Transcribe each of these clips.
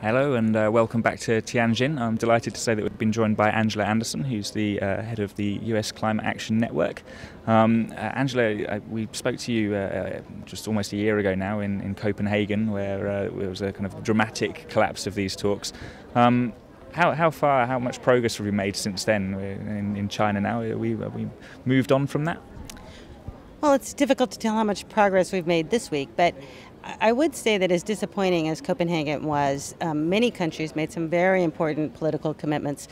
Hello and welcome back to Tianjin. I'm delighted to say that we've been joined by Angela Anderson, who's the head of the US Climate Action Network. Angela, we spoke to you just almost a year ago now in Copenhagen, where it was a kind of dramatic collapse of these talks. How much progress have we made since then in China now? Have we moved on from that? Well, it's difficult to tell how much progress we've made this week, but I would say that as disappointing as Copenhagen was, many countries made some very important political commitments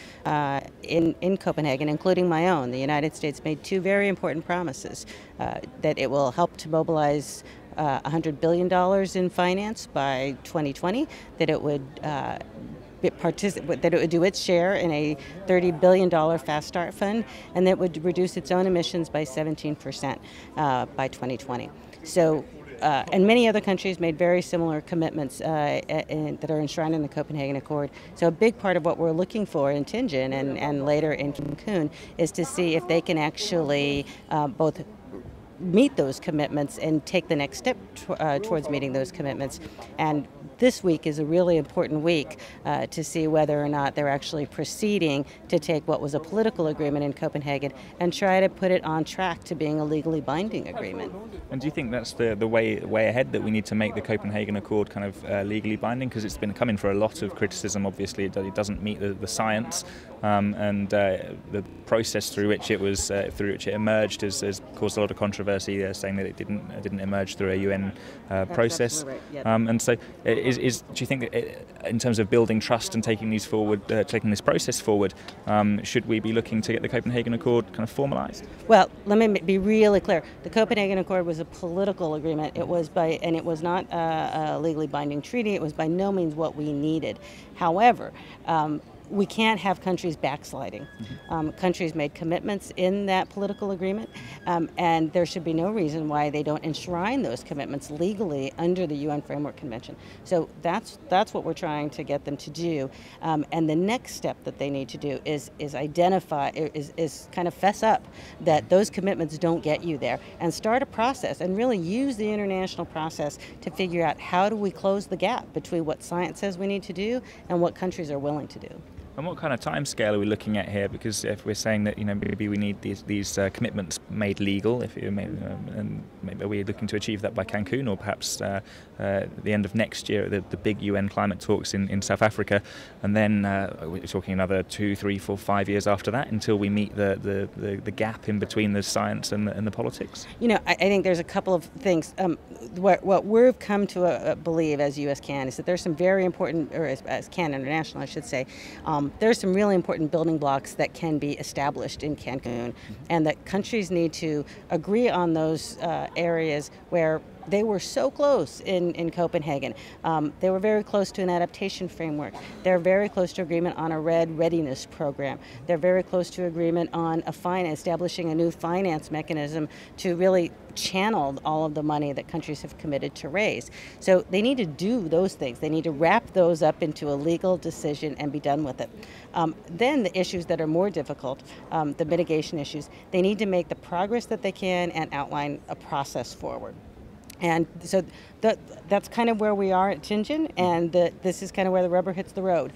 in Copenhagen, including my own. The United States made two very important promises, that it will help to mobilize $100 billion in finance by 2020, that it would do its share in a $30 billion Fast Start fund, and that it would reduce its own emissions by 17% by 2020. So, and many other countries made very similar commitments that are enshrined in the Copenhagen Accord. So a big part of what we're looking for in Tianjin and later in Cancun is to see if they can actually both meet those commitments and take the next step towards meeting those commitments. And this week is a really important week to see whether or not they're actually proceeding to take what was a political agreement in Copenhagen and try to put it on track to being a legally binding agreement. And do you think that's the way ahead, that we need to make the Copenhagen Accord kind of legally binding? Because it's been coming for a lot of criticism. Obviously, it doesn't meet the science, and the process through which it emerged has caused a lot of controversy, saying that it didn't emerge through a UN process. Right. Yep. And so, do you think that in terms of building trust and taking these forward, taking this process forward, should we be looking to get the Copenhagen Accord kind of formalised? Well, let me be really clear. The Copenhagen Accord was a political agreement. It was not a legally binding treaty. It was by no means what we needed. However, we can't have countries backsliding. Countries made commitments in that political agreement, and there should be no reason why they don't enshrine those commitments legally under the UN Framework Convention. So that's what we're trying to get them to do. And the next step that they need to do is kind of fess up that those commitments don't get you there, and start a process and really use the international process to figure out how do we close the gap between what science says we need to do and what countries are willing to do. And what kind of timescale are we looking at here? Because if we're saying that maybe we need these commitments made legal, and maybe are we looking to achieve that by Cancun, or perhaps the end of next year, the big UN climate talks in South Africa, and then we're talking another 2, 3, 4, 5 years after that until we meet the gap in between the science and the politics. I think there's a couple of things. What we've come to believe as US-CAN is that there's some very important, or as CAN International, I should say. There are some really important building blocks that can be established in Cancun, and that countries need to agree on those areas where they were so close in Copenhagen. They were very close to an adaptation framework. They're very close to agreement on a RED readiness program. They're very close to agreement on establishing a new finance mechanism to really channel all of the money that countries have committed to raise. So they need to do those things. They need to wrap those up into a legal decision and be done with it. Then the issues that are more difficult, the mitigation issues, they need to make the progress that they can and outline a process forward. And so that's kind of where we are at Tianjin, and this is kind of where the rubber hits the road.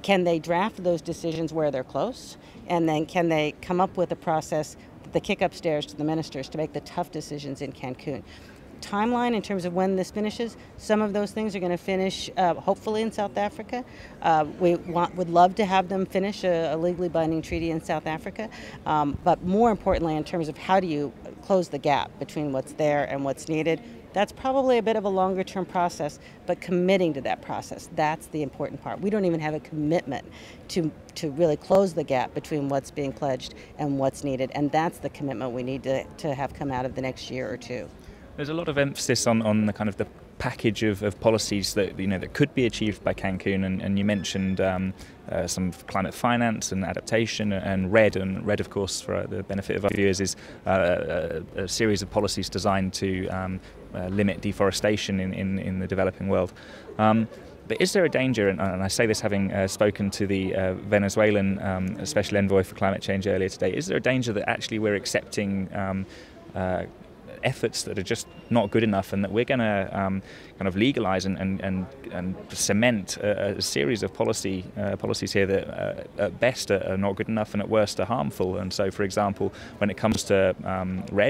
Can they draft those decisions where they're close? And then can they come up with a process, the kick upstairs to the ministers to make the tough decisions in Cancun? Timeline in terms of when this finishes, some of those things are going to finish hopefully in South Africa. Would love to have them finish a legally binding treaty in South Africa, but more importantly in terms of how do you close the gap between what's there and what's needed, that's probably a bit of a longer term process, but committing to that process, that's the important part. We don't even have a commitment to really close the gap between what's being pledged and what's needed, and that's the commitment we need to have come out of the next year or two. There's a lot of emphasis on the kind of the package of policies that that could be achieved by Cancun, and you mentioned some climate finance and adaptation and RED, of course, for the benefit of our viewers, is a series of policies designed to limit deforestation in the developing world. But is there a danger, and I say this having spoken to the Venezuelan Special Envoy for Climate Change earlier today, is there a danger that actually we're accepting efforts that are just not good enough, and that we're going to kind of legalize and cement a series of policies here that at best are not good enough and at worst are harmful. And so, for example, when it comes to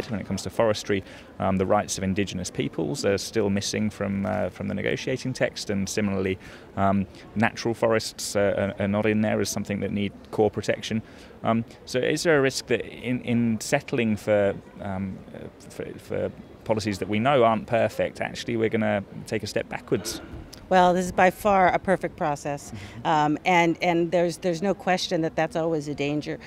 when it comes to forestry, the rights of indigenous peoples are still missing from the negotiating text, and similarly, natural forests are not in there as something that need core protection. So is there a risk that in settling for policies that we know aren't perfect, actually we're going to take a step backwards? Well, this is by far a perfect process, and there's no question that that's always a danger.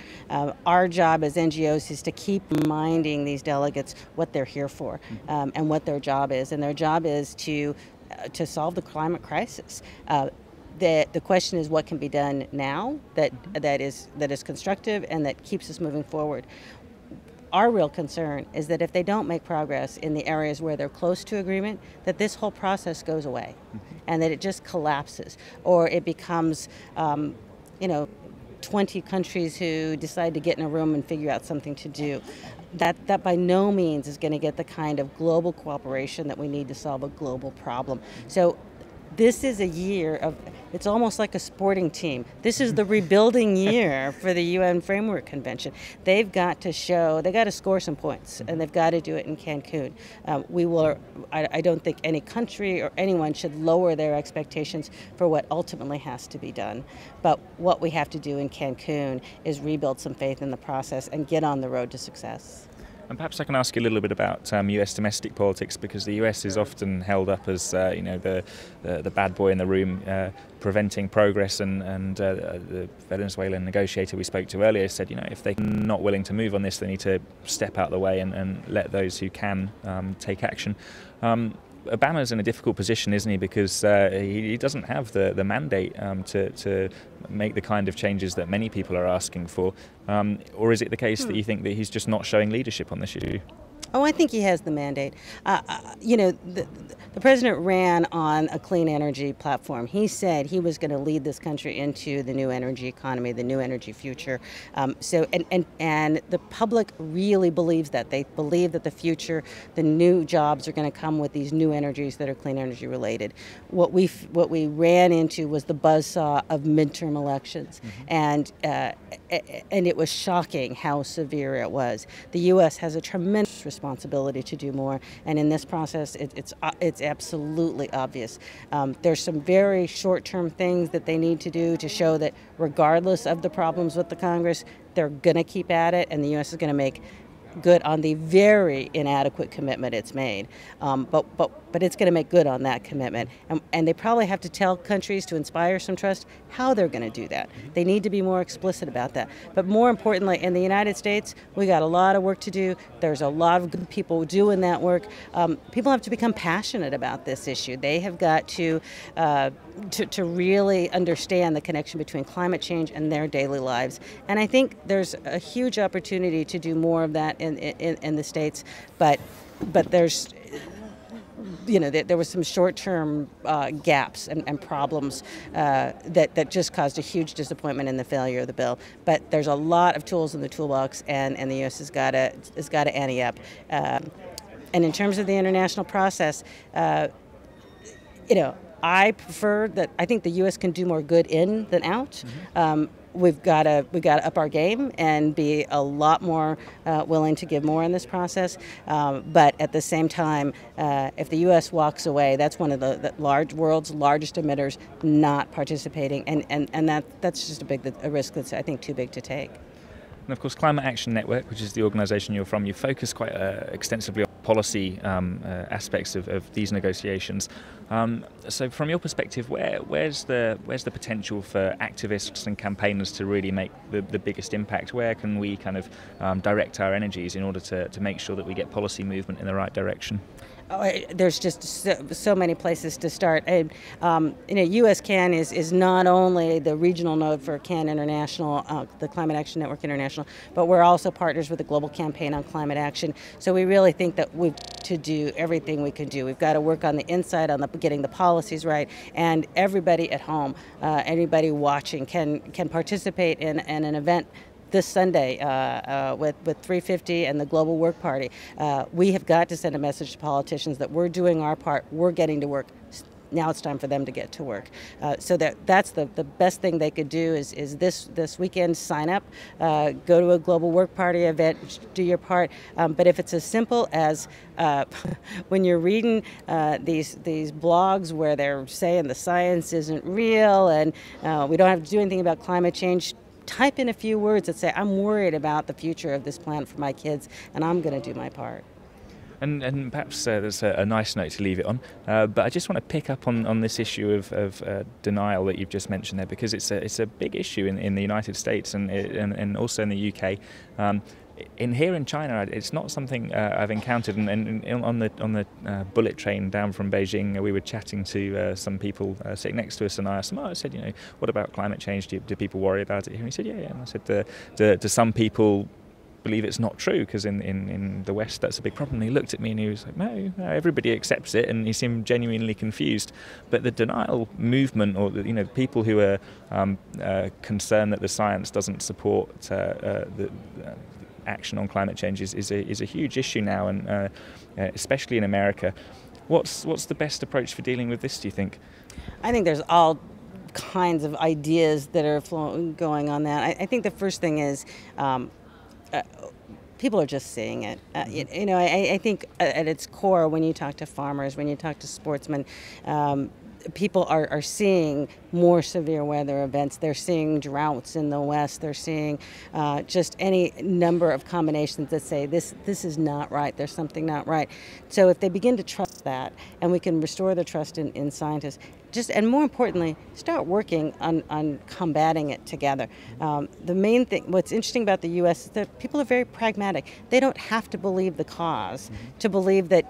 Our job as NGOs is to keep reminding these delegates what they're here for, and what their job is, and their job is to solve the climate crisis. The question is what can be done now that is constructive and that keeps us moving forward. Our real concern is that if they don't make progress in the areas where they're close to agreement, that this whole process goes away, and that it just collapses, or it becomes, 20 countries who decide to get in a room and figure out something to do. That by no means is going to get the kind of global cooperation that we need to solve a global problem. So this is a year of, it's almost like a sporting team. This is the rebuilding year for the UN Framework Convention. They've got to score some points, and they've got to do it in Cancun. I don't think any country or anyone should lower their expectations for what ultimately has to be done. But what we have to do in Cancun is rebuild some faith in the process and get on the road to success. And perhaps I can ask you a little bit about US domestic politics, because the US is often held up as the bad boy in the room, preventing progress. And the Venezuelan negotiator we spoke to earlier said, if they're not willing to move on this, they need to step out of the way and let those who can take action. Obama's in a difficult position, isn't he? Because he doesn't have the mandate to make the kind of changes that many people are asking for. Or is it the case that you think that he's just not showing leadership on this issue? Oh, I think he has the mandate. The president ran on a clean energy platform. He said he was going to lead this country into the new energy economy, the new energy future. And the public really believes that. They believe that the future, the new jobs are going to come with these new energies that are clean energy related. What we ran into was the buzzsaw of midterm elections, and it was shocking how severe it was. The U.S. has a tremendous responsibility to do more, and in this process, it's absolutely obvious. There's some very short-term things that they need to do to show that regardless of the problems with the Congress, they're going to keep at it, and the U.S. is going to make good on the very inadequate commitment it's made. But it's going to make good on that commitment. And they probably have to tell countries to inspire some trust how they're going to do that. They need to be more explicit about that. But more importantly, in the United States, we got a lot of work to do. There's a lot of good people doing that work. People have to become passionate about this issue. They have got to really understand the connection between climate change and their daily lives. And I think there's a huge opportunity to do more of that in the States. But there's, there was some short-term gaps and problems that just caused a huge disappointment in the failure of the bill. But there's a lot of tools in the toolbox, and the U.S. has got to ante up. And in terms of the international process, I prefer that. I think the U.S. can do more good in than out. We've got to up our game and be a lot more willing to give more in this process. But at the same time, if the U.S. walks away, that's one of the world's largest emitters not participating, and that's just a risk that's, I think, too big to take. And of course, Climate Action Network, which is the organisation you're from, you focus quite extensively on policy aspects of these negotiations. So from your perspective, where's the potential for activists and campaigners to really make the biggest impact? Where can we kind of direct our energies in order to make sure that we get policy movement in the right direction? There's just so many places to start. US CAN is not only the regional node for CAN International, the Climate Action Network International, but we're also partners with the Global Campaign on Climate Action. So we really think that we've to do everything we can do. We've got to work on the inside, on getting the policies right, and everybody at home, anybody watching can participate in an event this Sunday with 350 and the Global Work Party. We have got to send a message to politicians that we're doing our part, we're getting to work. Now it's time for them to get to work. So that's the best thing they could do is this weekend sign up, go to a Global Work Party event, do your part. But if it's as simple as when you're reading these blogs where they're saying the science isn't real and we don't have to do anything about climate change, type in a few words that say, I'm worried about the future of this planet for my kids and I'm going to do my part. And perhaps there's a nice note to leave it on, but I just want to pick up on this issue of denial that you've just mentioned there, because it's a big issue in the United States and also in the UK. Here in China, it's not something I've encountered. And on the bullet train down from Beijing, we were chatting to some people sitting next to us, and I asked them, I said, what about climate change? Do people worry about it here? And he said, yeah. And I said, do some people believe it's not true, because in the West that's a big problem? And he looked at me and he was like, no, everybody accepts it, and he seemed genuinely confused. But the denial movement, or the people who are concerned that the science doesn't support the action on climate change is a huge issue now, and especially in America. What's the best approach for dealing with this, do you think? I think there's all kinds of ideas that are going on that. I think the first thing is people are just seeing it. I think at its core, when you talk to farmers, when you talk to sportsmen, people are seeing more severe weather events. They're seeing droughts in the West. They're seeing just any number of combinations that say this is not right. There's something not right. So if they begin to trust that, and we can restore the trust in scientists, and more importantly, start working on combating it together. The main thing, what's interesting about the U.S. is that people are very pragmatic. They don't have to believe the cause to believe that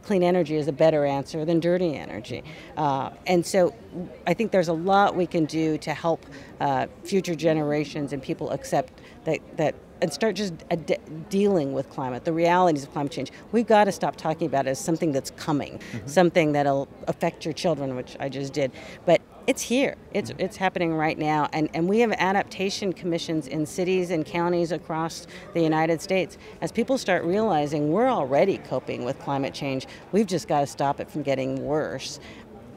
clean energy is a better answer than dirty energy. And so I think there's a lot we can do to help future generations and people accept that and start just dealing with climate, the realities of climate change. We've got to stop talking about it as something that's coming, something that'll affect your children, which I just did. But it's here. It's happening right now. And we have adaptation commissions in cities and counties across the United States. As people start realizing we're already coping with climate change, we've just got to stop it from getting worse.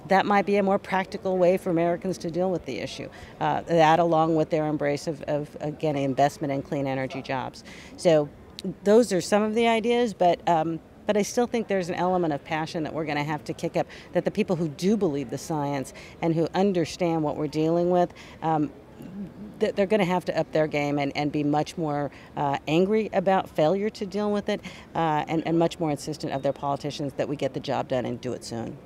That might be a more practical way for Americans to deal with the issue. That, along with their embrace of again, investment in clean energy jobs. So those are some of the ideas, but I still think there's an element of passion that we're going to have to kick up, that the people who do believe the science and who understand what we're dealing with, they're going to have to up their game and be much more angry about failure to deal with it, and much more insistent of their politicians that we get the job done and do it soon.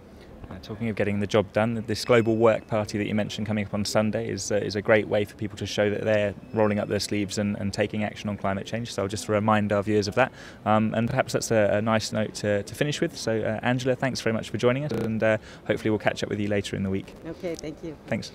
Talking of getting the job done, this Global Work Party that you mentioned coming up on Sunday is a great way for people to show that they're rolling up their sleeves and taking action on climate change. So I'll just remind our viewers of that. And perhaps that's a nice note to finish with. So Angela, thanks very much for joining us, and hopefully we'll catch up with you later in the week. Okay, thank you. Thanks.